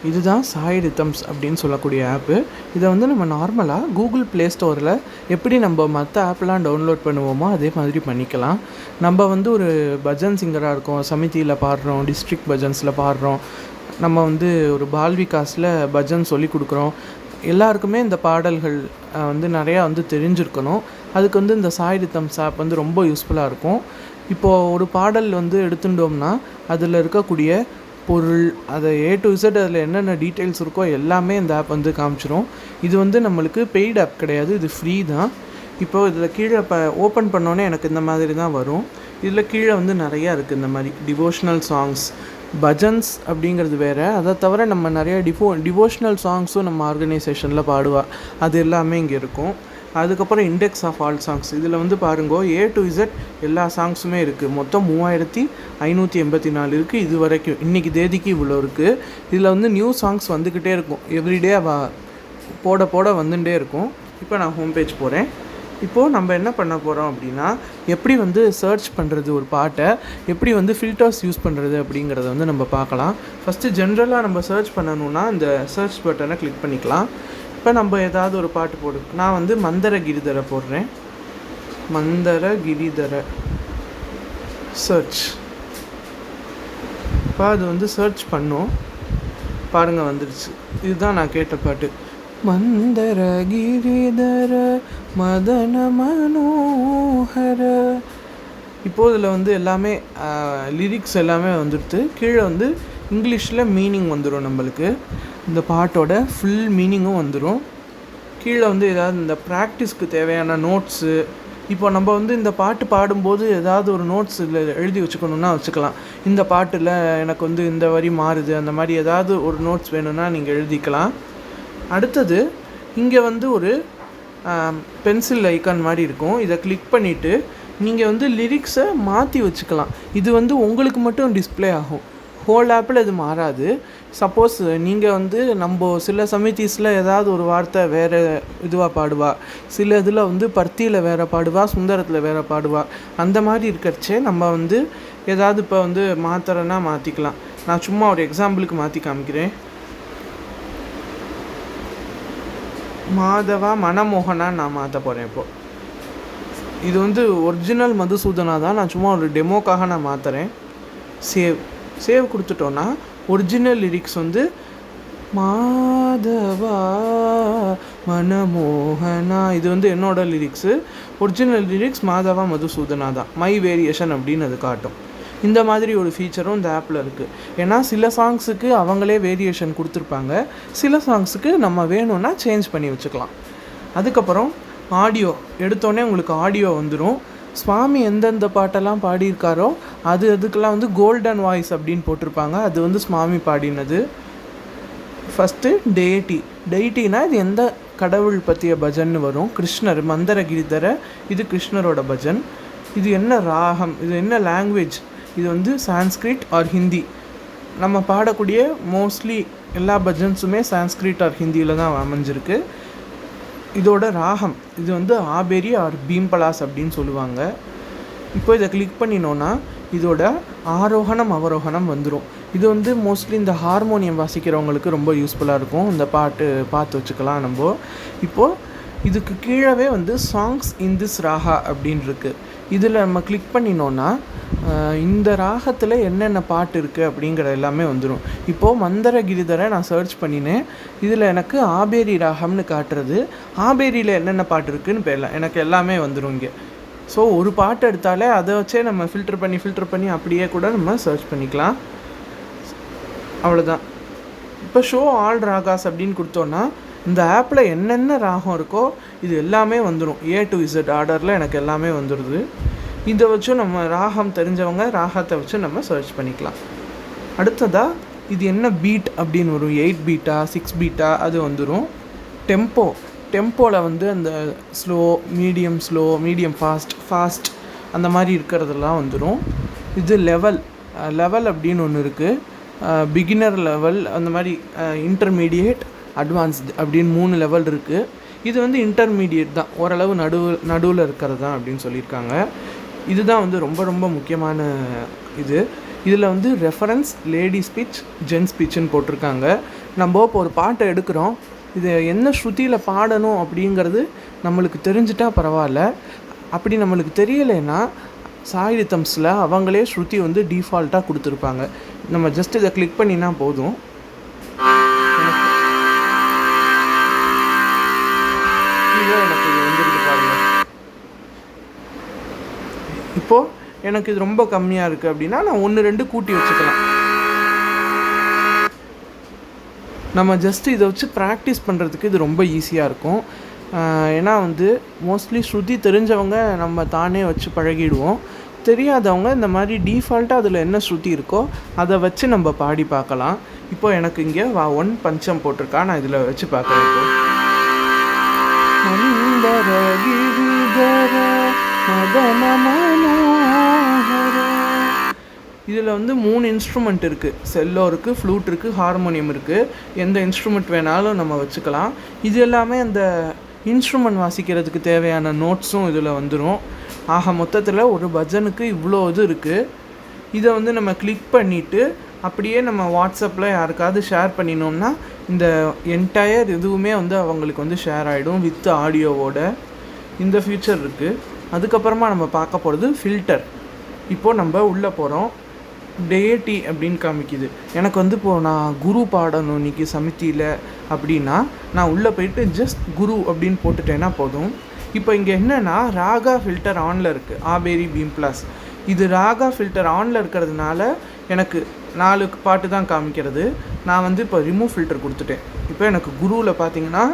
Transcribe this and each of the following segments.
இதுதான் சாய் ரிதம்ஸ் அப்படின்னு சொல்லக்கூடிய ஆப்பு. இதை வந்து நம்ம நார்மலாக கூகுள் ப்ளே ஸ்டோரில் எப்படி நம்ம மற்ற ஆப்லாம் டவுன்லோட் பண்ணுவோமோ அதே மாதிரி பண்ணிக்கலாம். நம்ம வந்து ஒரு பஜன் சிங்கராக இருக்கோம், சமிதியில் பாடுறோம், டிஸ்ட்ரிக்ட் பஜன்ஸில் பாடுறோம், நம்ம வந்து ஒரு பால் விகாஸில் பஜன் சொல்லி கொடுக்குறோம். எல்லாருக்குமே இந்த பாடல்கள் வந்து நிறையா வந்து தெரிஞ்சிருக்கணும். அதுக்கு வந்து இந்த சாய் ரிதம்ஸ் ஆப் வந்து ரொம்ப யூஸ்ஃபுல்லாக இருக்கும். இப்போது ஒரு பாடல் வந்து எடுத்துட்டோம்னா அதில் இருக்கக்கூடிய பொருள், அதை A to Z அதில் என்னென்ன டீட்டெயில்ஸ் இருக்கோ எல்லாமே இந்த ஆப் வந்து காமிச்சிரும். இது வந்து நம்மளுக்கு பெய்டு ஆப் கிடையாது, இது ஃப்ரீ தான். இப்போது இதில் கீழே ஓப்பன் பண்ணோன்னே எனக்கு இந்த மாதிரி தான் வரும். இதில் கீழே வந்து நிறையா இருக்குது. இந்த மாதிரி டிவோஷ்னல் சாங்ஸ், பஜன்ஸ் அப்படிங்கிறது வேறு. அதை தவிர நம்ம நிறையா டிவோஷ்னல் சாங்ஸும் நம்ம ஆர்கனைசேஷனில் பாடுவா, அது எல்லாமே இங்கே இருக்கும். அதுக்கப்புறம் இண்டெக்ஸ் ஆஃப் ஆல் சாங்ஸ், இதில் வந்து பாருங்கோ A to Z எல்லா சாங்ஸுமே இருக்குது. மொத்தம் 3584 இருக்குது இது வரைக்கும். இன்றைக்கி தேதிக்கு இவ்வளோ இருக்குது. இதில் வந்து நியூ சாங்ஸ் வந்துக்கிட்டே இருக்கும், எவ்ரிடே போட போட வந்துகிட்டே இருக்கும். இப்போ நான் ஹோம் பேஜ் போகிறேன். இப்போது நம்ம என்ன பண்ண போகிறோம் அப்படின்னா, எப்படி வந்து சர்ச் பண்ணுறது, ஒரு பாட்டை எப்படி வந்து ஃபில்டர்ஸ் யூஸ் பண்ணுறது அப்படிங்கிறத வந்து நம்ம பார்க்கலாம். ஃபஸ்ட்டு ஜென்ரலாக நம்ம சர்ச் பண்ணணுன்னா இந்த சர்ச் பட்டனை கிளிக் பண்ணிக்கலாம். இப்போ நம்ம ஏதாவது ஒரு பாட்டு போடு, நான் வந்து மந்தர கிரிதரை போடுறேன். மந்தர கிரிதர சர்ச். இப்போ அது வந்து சர்ச் பண்ணோம், பாருங்கள் வந்துடுச்சு. இதுதான் நான் கேட்ட பாட்டு, மந்தர கிரிதர மதன மனோஹர. இப்போது இதில் வந்து எல்லாமே லிரிக்ஸ் எல்லாமே வந்துடுது. கீழே வந்து இங்கிலீஷில் மீனிங் வந்துடும், நம்மளுக்கு இந்த பாட்டோட ஃபுல் மீனிங்கும் வந்துடும். கீழே வந்து ஏதாவது இந்த ப்ராக்டிஸ்க்கு தேவையான நோட்ஸு, இப்போ நம்ம வந்து இந்த பாட்டு பாடும்போது ஏதாவது ஒரு நோட்ஸ் இதில் எழுதி வச்சுக்கணுன்னா வச்சுக்கலாம். இந்த பாட்டில் எனக்கு வந்து இந்த வரி மாறுது, அந்த மாதிரி ஏதாவது ஒரு நோட்ஸ் வேணும்னா நீங்கள் எழுதிக்கலாம். அடுத்தது இங்கே வந்து ஒரு பென்சில் ஐக்கான் மாதிரி இருக்கும். இதை கிளிக் பண்ணிவிட்டு நீங்கள் வந்து லிரிக்ஸை மாற்றி வச்சுக்கலாம். இது வந்து உங்களுக்கு மட்டும் டிஸ்பிளே ஆகும், ஹோல் ஆப்பில் இது மாறாது. சப்போஸ் நீங்கள் வந்து நம்ம சில சமிதிஸில் ஏதாவது ஒரு வார்த்தை வேறு இதுவாக பாடுவா, சில இதில் வந்து பர்த்தியில் வேறு பாடுவா, சுந்தரத்தில் வேறு பாடுவா. அந்த மாதிரி இருக்கிறச்சே நம்ம வந்து ஏதாவது இப்போ வந்து மாற்றுறேன்னா மாற்றிக்கலாம். நான் சும்மா ஒரு எக்ஸாம்பிளுக்கு மாற்றி காமிக்கிறேன். மாதவா மனமோகனா நான் மாற்ற போகிறேன். இப்போது இது வந்து ஒரிஜினல் மதுசூதனா தான், நான் சும்மா ஒரு டெமோக்காக நான் மாற்றுறேன். சேவ் கொடுத்துட்டோன்னா ஒரிஜினல் லிரிக்ஸ் வந்து மாதவா மனமோகனா, இது வந்து என்னோடய லிரிக்ஸு. ஒரிஜினல் லிரிக்ஸ் மாதவா மதுசூதனா தான், மை வேரியேஷன் அப்படின்னு அது காட்டும். இந்த மாதிரி ஒரு ஃபீச்சரும் இந்த ஆப்பில் இருக்குது. ஏன்னா சில சாங்ஸுக்கு அவங்களே வேரியேஷன் கொடுத்துருப்பாங்க, சில சாங்ஸுக்கு நம்ம வேணும்னா சேஞ்ச் பண்ணி வச்சுக்கலாம். அதுக்கப்புறம் ஆடியோ எடுத்தோடனே உங்களுக்கு ஆடியோ வந்துடும். சுவாமி எந்தெந்த பாட்டெல்லாம் பாடியிருக்காரோ அதுக்கெல்லாம் வந்து கோல்டன் வாய்ஸ் அப்படின்னு போட்டிருப்பாங்க, அது வந்து சுவாமி பாடினது. ஃபஸ்ட்டு டெய்ட்டினா இது எந்த கடவுள் பற்றிய பஜன்னு வரும். கிருஷ்ணர், மந்தர கிரிதர, இது கிருஷ்ணரோட பஜன். இது என்ன ராகம், இது என்ன லாங்குவேஜ், இது வந்து சான்ஸ்கிரிட் ஆர் ஹிந்தி. நம்ம பாடக்கூடிய மோஸ்ட்லி எல்லா பஜன்ஸுமே சான்ஸ்கிரிட் ஆர் ஹிந்தியில் தான் அமைஞ்சிருக்கு. இதோட ராகம் இது வந்து ஆபேரி ஆர் பீம்பலாஸ் அப்படின்னு சொல்லுவாங்க. இப்போ இதை கிளிக் பண்ணினோன்னா இதோட ஆரோகணம் அவரோகணம் வந்துடும். இது வந்து மோஸ்ட்லி இந்த ஹார்மோனியம் வாசிக்கிறவங்களுக்கு ரொம்ப யூஸ்ஃபுல்லாக இருக்கும். இந்த பாட்டு பார்த்து வச்சுக்கலாம் நம்ம. இப்போது இதுக்கு கீழவே வந்து சாங்ஸ் இன் திஸ் ராகா அப்படின்னு இருக்குது. இதில் நம்ம கிளிக் பண்ணினோன்னா இந்த ராகத்தில் என்னென்ன பாட்டு இருக்குது அப்படிங்கிற எல்லாமே வந்துடும். இப்போது மந்தர கிரிதரை நான் சர்ச் பண்ணினேன். இதில் எனக்கு ஆபேரி ராகம்னு காட்டுறது. ஆபேரியில் என்னென்ன பாட்டு இருக்குதுன்னு பேரலாம், எனக்கு எல்லாமே வந்துடும் இங்கே. ஸோ ஒரு பாட்டு எடுத்தாலே அதை வச்சே நம்ம ஃபில்டர் பண்ணி அப்படியே கூட நம்ம சர்ச் பண்ணிக்கலாம். அவ்வளோதான். இப்போ ஷோ ஆல் ராகாஸ் அப்படின்னு கொடுத்தோன்னா இந்த ஆப்பில் என்னென்ன ராகம் இருக்கோ இது எல்லாமே வந்துடும். A to Z ஆர்டரில் எனக்கு எல்லாமே வந்துடுது. இதை வச்சும் நம்ம ராகம் தெரிஞ்சவங்க ராகத்தை வச்சு நம்ம சர்ச் பண்ணிக்கலாம். அடுத்ததாக இது என்ன பீட் அப்படின்னு வரும், 8 பீட்டா 6 பீட்டா அது வந்துடும். டெம்போவில் வந்து அந்த ஸ்லோ, மீடியம் ஃபாஸ்ட் அந்த மாதிரி இருக்கிறதெல்லாம் வந்துடும். இது லெவல் அப்படின்னு ஒன்று இருக்குது. பிகினர் லெவல், அந்த மாதிரி இன்டர்மீடியேட், அட்வான்ஸ்டு அப்படின்னு 3 லெவல் இருக்குது. இது வந்து இன்டர்மீடியேட் தான், ஓரளவு நடுவில் இருக்கிறது தான் அப்படின்னு சொல்லியிருக்காங்க. இதுதான் வந்து ரொம்ப ரொம்ப முக்கியமான இதில் வந்து ரெஃபரன்ஸ் லேடி ஸ்பீச், ஜென் ஸ்பீச்சுன்னு போட்டிருக்காங்க. நம்ம இப்போ ஒரு பாட்டை எடுக்கிறோம், இது என்ன ஸ்ருதியில் பாடணும் அப்படிங்கிறது நம்மளுக்கு தெரிஞ்சிட்டா பரவாயில்ல. அப்படி நம்மளுக்கு தெரியலைன்னா சாய் ரிதம்ஸில் அவங்களே ஸ்ருதி வந்து டிஃபால்ட்டாக கொடுத்துருப்பாங்க. நம்ம ஜஸ்ட் இதை கிளிக் பண்ணினா போதும். எனக்கு இது வந்துருக்கு பாருங்கள். இப்போது எனக்கு இது ரொம்ப கம்மியாக இருக்குது அப்படின்னா நான் 1-2 கூட்டி வச்சுக்கலாம். நம்ம ஜஸ்ட்டு இதை வச்சு ப்ராக்டிஸ் பண்ணுறதுக்கு இது ரொம்ப ஈஸியாக இருக்கும். ஏன்னா வந்து மோஸ்ட்லி ஸ்ருதி தெரிஞ்சவங்க நம்ம தானே வச்சு பழகிடுவோம். தெரியாதவங்க இந்த மாதிரி டிஃபால்ட்டாக அதில் என்ன ஸ்ருதி இருக்கோ அதை வச்சு நம்ம பாடி பார்க்கலாம். இப்போ எனக்கு இங்கே ஒன் பஞ்சம் போட்டிருக்கா, நான் இதில் வச்சு பார்க்குறேன். இதில் வந்து 3 இன்ஸ்ட்ருமெண்ட் இருக்குது. செல்லோ இருக்குது, ஃப்ளூட் இருக்குது, ஹார்மோனியம் இருக்குது. எந்த இன்ஸ்ட்ருமெண்ட் வேணாலும் நம்ம வச்சுக்கலாம். இது எல்லாமே அந்த இன்ஸ்ட்ருமெண்ட் வாசிக்கிறதுக்கு தேவையான நோட்ஸும் இதில் வந்துடும். ஆக மொத்தத்தில் ஒரு பஜனுக்கு இவ்வளோ இது இருக்குது. இதை வந்து நம்ம கிளிக் பண்ணிவிட்டு அப்படியே நம்ம வாட்ஸ்அப்பில் யாருக்காவது ஷேர் பண்ணினோம்னா இந்த என்டையர் இதுவுமே வந்து அவங்களுக்கு வந்து ஷேர் ஆகிடும் வித் ஆடியோவோட. இந்த ஃபியூச்சர் இருக்குது. அதுக்கப்புறமா நம்ம பார்க்க போகிறது ஃபில்டர். இப்போது நம்ம உள்ளே போகிறோம். டேட்டி அப்படின்னு காமிக்குது. எனக்கு வந்து இப்போது நான் குரு பாடணும் இன்றைக்கி சமிதியில் அப்படின்னா நான் உள்ளே போயிட்டு ஜஸ்ட் குரு அப்படின்னு போட்டுட்டேன்னா போதும். இப்போ இங்கே என்னென்னா ராகா ஃபில்டர் ஆனில் இருக்குது. ஆபேரி பீம் ப்ளஸ் இது ராகா ஃபில்டர் ஆனில் இருக்கிறதுனால எனக்கு 4 பாட்டு தான் காமிக்கிறது. நான் வந்து இப்போ ரிமூவ் ஃபில்டர் கொடுத்துட்டேன். இப்போ எனக்கு குருவில் பார்த்தீங்கன்னா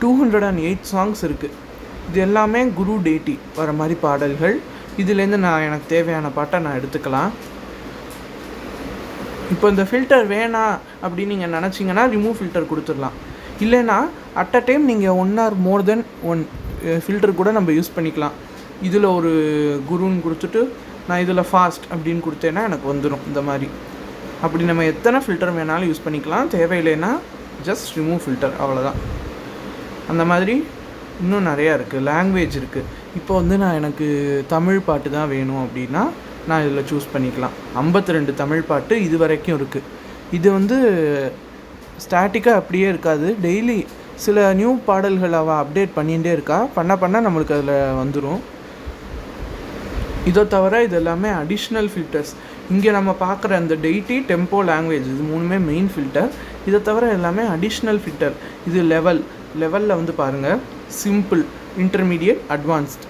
208 சாங்ஸ் இருக்குது. இது எல்லாமே குரு டேட்டி வர மாதிரி பாடல்கள். இதுலேருந்து எனக்கு தேவையான பாட்டை நான் எடுத்துக்கலாம். இப்போ இந்த ஃபில்டர் வேணாம் அப்படின்னு நீங்கள் நினச்சிங்கன்னா ரிமூவ் ஃபில்டர் கொடுத்துடலாம். இல்லைன்னா அட் அ டைம் நீங்கள் 1 or more than 1 ஃபில்டர் கூட நம்ம யூஸ் பண்ணிக்கலாம். இதில் ஒரு குருன்னு கொடுத்துட்டு நான் இதில் ஃபாஸ்ட் அப்படின்னு கொடுத்தேன்னா எனக்கு வந்துடும் இந்த மாதிரி. அப்படி நம்ம எத்தனை ஃபில்டர் வேணாலும் யூஸ் பண்ணிக்கலாம். தேவையில்லைன்னா ஜஸ்ட் ரிமூவ் ஃபில்டர், அவ்வளோதான். அந்த மாதிரி இன்னும் நிறையா இருக்குது. லாங்குவேஜ் இருக்குது. இப்போ வந்து நான் எனக்கு தமிழ் பாட்டு தான் வேணும் அப்படின்னா நான் இதில் சூஸ் பண்ணிக்கலாம். 52 தமிழ் பாட்டு இது வரைக்கும் இருக்குது. இது வந்து ஸ்டாட்டிக்காக அப்படியே இருக்காது. டெய்லி சில நியூ பாடல்கள் அவள் அப்டேட் பண்ணிகிட்டே இருக்கா. பண்ண நம்மளுக்கு அதில் வந்துடும். இதை தவிர இது எல்லாமே அடிஷ்னல் ஃபில்டர்ஸ். இங்கே நம்ம பார்க்குற அந்த டெய்ட்டி, டெம்போ, லாங்குவேஜ் இது 3மே மெயின் ஃபில்டர். இதை தவிர எல்லாமே அடிஷ்னல் ஃபில்டர். இது லெவலில் வந்து பாருங்கள், சிம்பிள், இன்டர்மீடியட், அட்வான்ஸ்ட்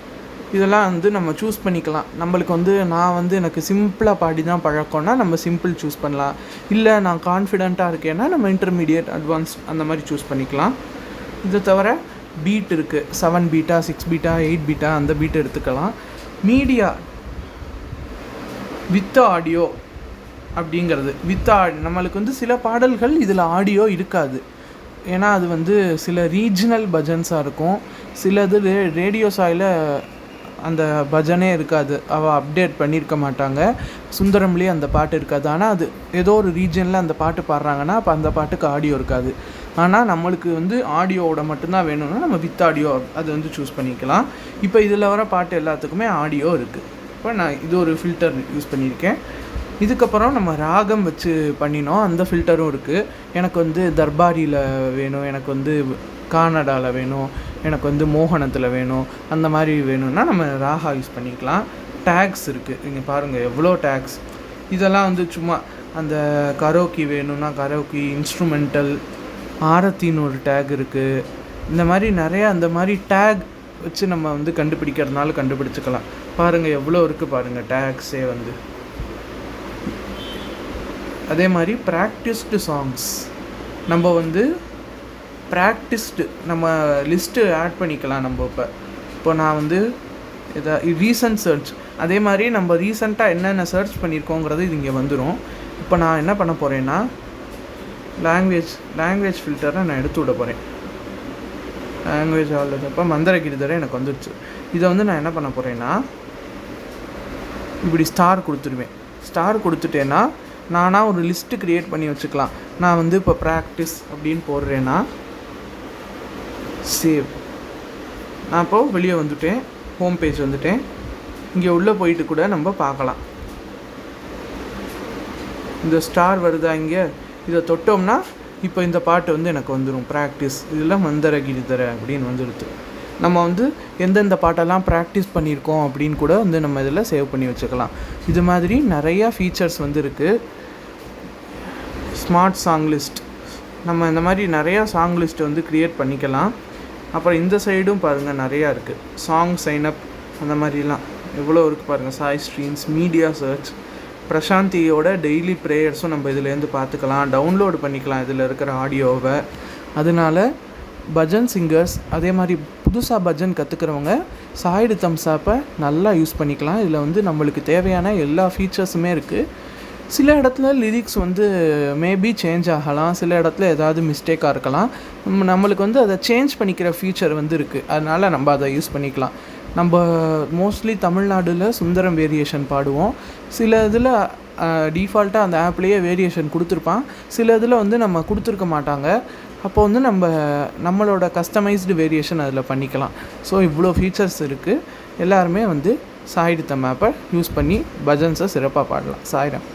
இதெல்லாம் வந்து நம்ம சூஸ் பண்ணிக்கலாம். நம்மளுக்கு வந்து நான் வந்து எனக்கு சிம்பிளாக பாடி தான் பழக்கம்னா நம்ம சிம்பிள் சூஸ் பண்ணலாம். இல்லை நான் கான்ஃபிடெண்ட்டாக இருக்கேன்னா நம்ம இன்டர்மீடியட், அட்வான்ஸ்ட் அந்த மாதிரி சூஸ் பண்ணிக்கலாம். இதை தவிர பீட் இருக்குது. 7 பீட்டா, 6 பீட்டா, 8 பீட்டா அந்த பீட் எடுத்துக்கலாம். மீடியா வித் ஆடியோ அப்படிங்கிறது நம்மளுக்கு வந்து சில பாடல்கள் இதில் ஆடியோ இருக்காது. ஏன்னா அது வந்து சில ரீஜனல் பஜன்ஸாக இருக்கும். சிலது ரேடியோ சாயில் அந்த பஜனே இருக்காது, அவள் அப்டேட் பண்ணியிருக்க மாட்டாங்க. சுந்தரம்லேயே அந்த பாட்டு இருக்காது. ஆனால் அது ஏதோ ஒரு ரீஜனில் அந்த பாட்டு பாடுறாங்கன்னா அப்போ அந்த பாட்டுக்கு ஆடியோ இருக்காது. ஆனால் நம்மளுக்கு வந்து ஆடியோவோட மட்டும்தான் வேணும்னா நம்ம வித் ஆடியோ அது வந்து சூஸ் பண்ணிக்கலாம். இப்போ இதில் வர பாட்டு எல்லாத்துக்குமே ஆடியோ இருக்குது. இப்போ நான் இது ஒரு ஃபில்டர் யூஸ் பண்ணியிருக்கேன். இதுக்கப்புறம் நம்ம ராகம் வச்சு பண்ணினோம், அந்த ஃபில்டரும் இருக்குது. எனக்கு வந்து தர்பாரியில் வேணும், எனக்கு வந்து கானடாவில் வேணும், எனக்கு வந்து மோகனத்தில் வேணும், அந்த மாதிரி வேணும்னா நம்ம ராகா யூஸ் பண்ணிக்கலாம். டேக்ஸ் இருக்குது. இங்கே பாருங்கள் எவ்வளோ டேக்ஸ். இதெல்லாம் வந்து சும்மா அந்த கரோக்கி வேணும்னா கரோக்கி, இன்ஸ்ட்ருமெண்டல், ஆரத்தின்னு ஒரு டேக் இருக்குது. இந்த மாதிரி நிறையா அந்த மாதிரி டேக் வச்சு நம்ம வந்து கண்டுபிடிக்கிறதுனால கண்டுபிடிச்சிக்கலாம். பாருங்கள் எவ்வளோ இருக்குது பாருங்கள் டேக்ஸே வந்து. அதே மாதிரி ப்ராக்டிஸ்டு சாங்ஸ் நம்ம வந்து நம்ம லிஸ்ட்டு ஆட் பண்ணிக்கலாம். நம்ம இப்போ நான் வந்து ரீசன்ட் சர்ச், அதே மாதிரி நம்ம ரீசெண்டாக என்னென்ன சர்ச் பண்ணியிருக்கோங்கிறது இது இங்கே வந்துடும். இப்போ நான் என்ன பண்ண போகிறேன்னா லாங்குவேஜ் ஃபில்டரை நான் எடுத்து விட போகிறேன். லாங்குவேஜ் ஆல்ரெப்போ மந்திரகிரிதரை எனக்கு வந்துடுச்சு. இதை வந்து நான் என்ன பண்ண போகிறேன்னா இப்படி ஸ்டார் கொடுத்துருவேன். ஸ்டார் கொடுத்துட்டேன்னா நானாக ஒரு லிஸ்ட்டு க்ரியேட் பண்ணி வச்சுக்கலாம். நான் வந்து இப்போ ப்ராக்டிஸ் அப்படின்னு போடுறேன்னா சேவ். நான் இப்போது வெளியே வந்துட்டேன், ஹோம் பேஜ் வந்துட்டேன். இங்கே உள்ளே போயிட்டு கூட நம்ம பார்க்கலாம். இந்த ஸ்டார் வருதா இங்கே, இதை தொட்டோம்னா இப்போ இந்த பாட்டு வந்து எனக்கு வந்துடும் ப்ராக்டிஸ் இதெல்லாம் மந்தர கிரிதர அப்படின்னு வந்துடுது. நம்ம வந்து எந்தெந்த பாட்டெல்லாம் ப்ராக்டிஸ் பண்ணியிருக்கோம் அப்படின்னு கூட வந்து நம்ம இதில் சேவ் பண்ணி வச்சுக்கலாம். இது மாதிரி நிறையா ஃபீச்சர்ஸ் வந்து இருக்குது. ஸ்மார்ட் சாங் லிஸ்ட், நம்ம இந்த மாதிரி நிறையா சாங் லிஸ்ட் வந்து க்ரியேட் பண்ணிக்கலாம். அப்புறம் இந்த சைடும் பாருங்கள் நிறையா இருக்குது. சாங் சைனப் அந்த மாதிரிலாம் எவ்வளோ இருக்குது பாருங்கள். சாய் ஸ்ட்ரீம்ஸ், மீடியா சர்ச், பிரசாந்தியோட டெய்லி ப்ரேயர்ஸும் நம்ம இதிலேருந்து பார்த்துக்கலாம், டவுன்லோடு பண்ணிக்கலாம் இதில் இருக்கிற ஆடியோவை. அதனால் பஜன் சிங்கர்ஸ் அதே மாதிரி புதுசாக பஜன் கற்றுக்கிறவங்க சாய்டு தம்ஸ் ஆப்பை நல்லா யூஸ் பண்ணிக்கலாம். இதில் வந்து நம்மளுக்கு தேவையான எல்லா ஃபீச்சர்ஸுமே இருக்குது. சில இடத்துல லிரிக்ஸ் வந்து மேபி சேஞ்ச் ஆகலாம், சில இடத்துல ஏதாவது மிஸ்டேக்காக இருக்கலாம். நம்மளுக்கு வந்து அதை சேஞ்ச் பண்ணிக்கிற ஃபீச்சர் வந்து இருக்குது. அதனால் நம்ம அதை யூஸ் பண்ணிக்கலாம். நம்ம மோஸ்ட்லி தமிழ்நாடுல சுந்தரம் வேரியேஷன் பாடுவோம். சில இதில் டிஃபால்ட்டாக அந்த ஆப்லேயே வேரியேஷன் கொடுத்துருப்பான், சில இதில் வந்து நம்ம கொடுத்துருக்க மாட்டாங்க. அப்போ வந்து நம்மளோட கஸ்டமைஸ்டு வேரியேஷன் அதில் பண்ணிக்கலாம். ஸோ இவ்வளோ ஃபீச்சர்ஸ் இருக்குது. எல்லாருமே வந்து சாய்டு தம் ஆப்பை யூஸ் பண்ணி பஜன்ஸை சிறப்பாக பாடலாம். சாய்ராம்.